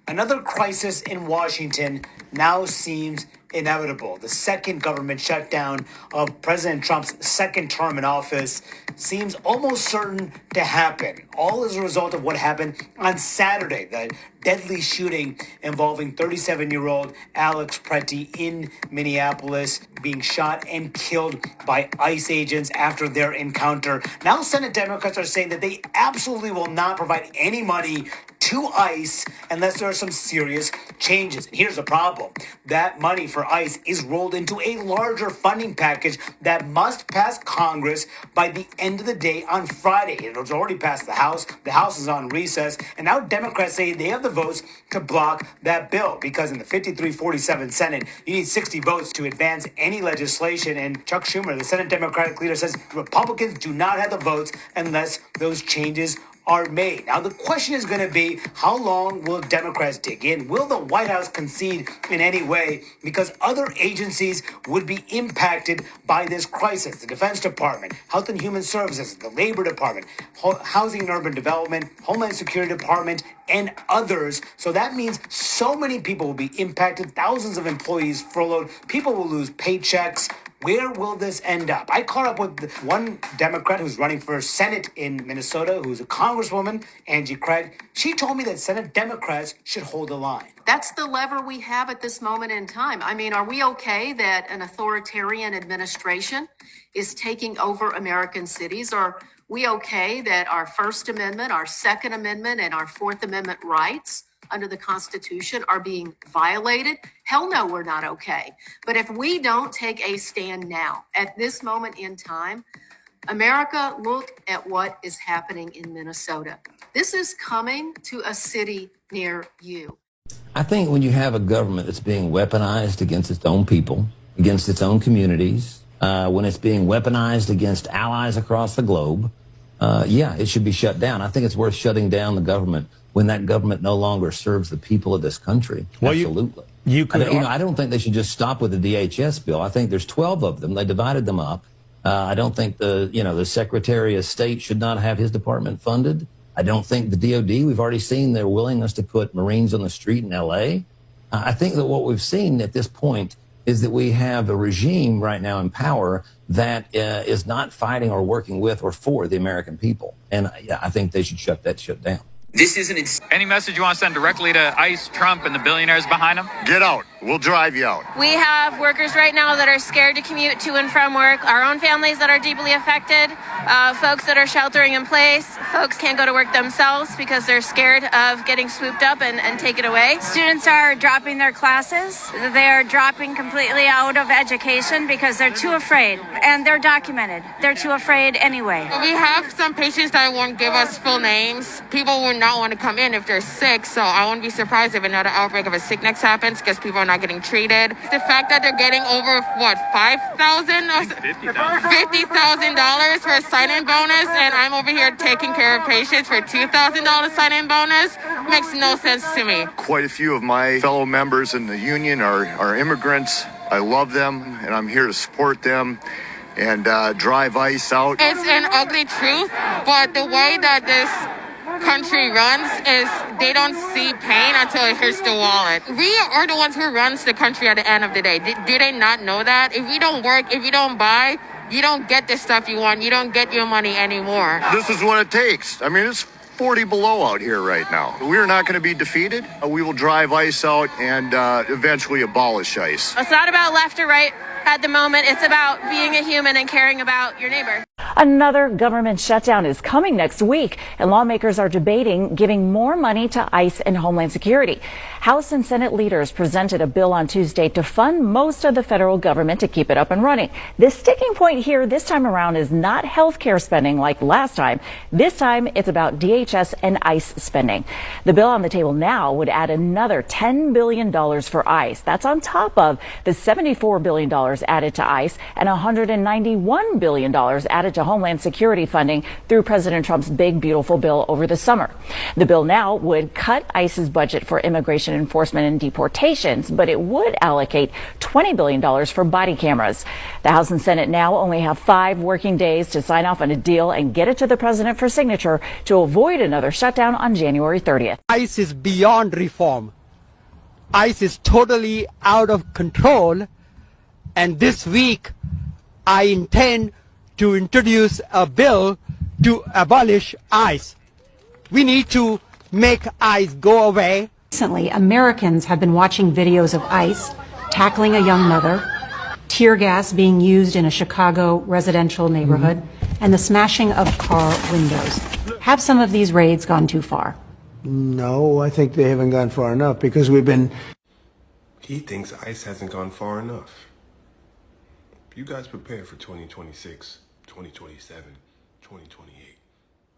Another crisis in Washington now seems inevitable. The second government shutdown of President Trump's second term in office seems almost certain to happen, all as a result of what happened on Saturday, the deadly shooting involving 37-year-old Alex Pretty in Minneapolis, being shot and killed by ICE agents after their encounter. Now Senate Democrats are saying that they absolutely will not provide any money to ICE unless there are some serious changes. And here's the problem. That money for ICE is rolled into a larger funding package that must pass Congress by the end of the day on Friday. It was already passed the House. The House is on recess. And now Democrats say they have the votes to block that bill because in the 53-47 Senate, you need 60 votes to advance any legislation. And Chuck Schumer, the Senate Democratic leader, says Republicans do not have the votes unless those changes are made. Now, the question is going to be, how long will Democrats dig in? Will the White House concede in any way? Because other agencies would be impacted by this crisis. The Defense Department, Health and Human Services, the Labor Department, Housing and Urban Development, Homeland Security Department, and others. So that means so many people will be impacted, thousands of employees furloughed, people will lose paychecks. Where will this end up? I caught up with one Democrat who's running for Senate in Minnesota, who's a congresswoman, Angie Craig. She told me that Senate Democrats should hold the line. That's the lever we have at this moment in time. I mean, are we okay that an authoritarian administration is taking over American cities? Are we okay that our First Amendment, our Second Amendment, and our Fourth Amendment rights under the Constitution are being violated? Hell no, we're not okay. But if we don't take a stand now, at this moment in time, America, look at what is happening in Minnesota. This is coming to a city near you. I think when you have a government that's being weaponized against its own people, against its own communities, when it's being weaponized against allies across the globe, it should be shut down. I think it's worth shutting down the government when that government no longer serves the people of this country. Well, absolutely. I don't think they should just stop with the DHS bill. I think there's 12 of them. They divided them up. I don't think the Secretary of State should not have his department funded. I don't think the DOD, we've already seen their willingness to put Marines on the street in LA. I think that what we've seen at this point is that we have a regime right now in power that is not fighting or working with or for the American people. And I think they should shut that shit down. This isn't any message you want to send directly to ICE, Trump, and the billionaires behind him? Get out. We'll drive you out. We have workers right now that are scared to commute to and from work, our own families that are deeply affected, folks that are sheltering in place, folks can't go to work themselves because they're scared of getting swooped up and taken away. Students are dropping their classes. They are dropping completely out of education because they're too afraid, and they're documented. They're too afraid anyway. We have some patients that won't give us full names. People will not want to come in if they're sick, so I won't be surprised if another outbreak of a sickness happens because people are not getting treated. The fact that they're getting over, $5,000? $50,000 for a sign-in bonus, and I'm over here taking care of patients for $2,000 sign-in bonus makes no sense to me. Quite a few of my fellow members in the union are immigrants. I love them, and I'm here to support them and drive ICE out. It's an ugly truth, but the way that this country runs is they don't see pain until it hits the wallet. We are the ones who runs the country at the end of the day. Do they not know that? If we don't work, if you don't buy, you don't get the stuff you want. You don't get your money anymore. This is what it takes. I mean, it's 40 below out here right now. We are not going to be defeated. We will drive ICE out and eventually abolish ICE. It's not about left or right at the moment. It's about being a human and caring about your neighbor. Another government shutdown is coming next week, and lawmakers are debating giving more money to ICE and Homeland Security. House and Senate leaders presented a bill on Tuesday to fund most of the federal government to keep it up and running. The sticking point here this time around is not health care spending like last time. This time, it's about DHS and ICE spending. The bill on the table now would add another $10 billion for ICE. That's on top of the $74 billion added to ICE and $191 billion added to Homeland Security funding through President Trump's big, beautiful bill over the summer. The bill now would cut ICE's budget for immigration enforcement and deportations, but it would allocate $20 billion for body cameras. The House and Senate now only have 5 working days to sign off on a deal and get it to the president for signature to avoid another shutdown on January 30th. ICE is beyond reform. ICE is totally out of control. And this week, I intend to introduce a bill to abolish ICE. We need to make ICE go away. Recently, Americans have been watching videos of ICE tackling a young mother, tear gas being used in a Chicago residential neighborhood, and the smashing of car windows. Have some of these raids gone too far? No, I think they haven't gone far enough because we've been... He thinks ICE hasn't gone far enough. You guys prepare for 2026, 2027, 2028.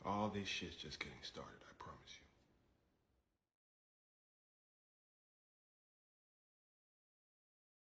All this shit's just getting started.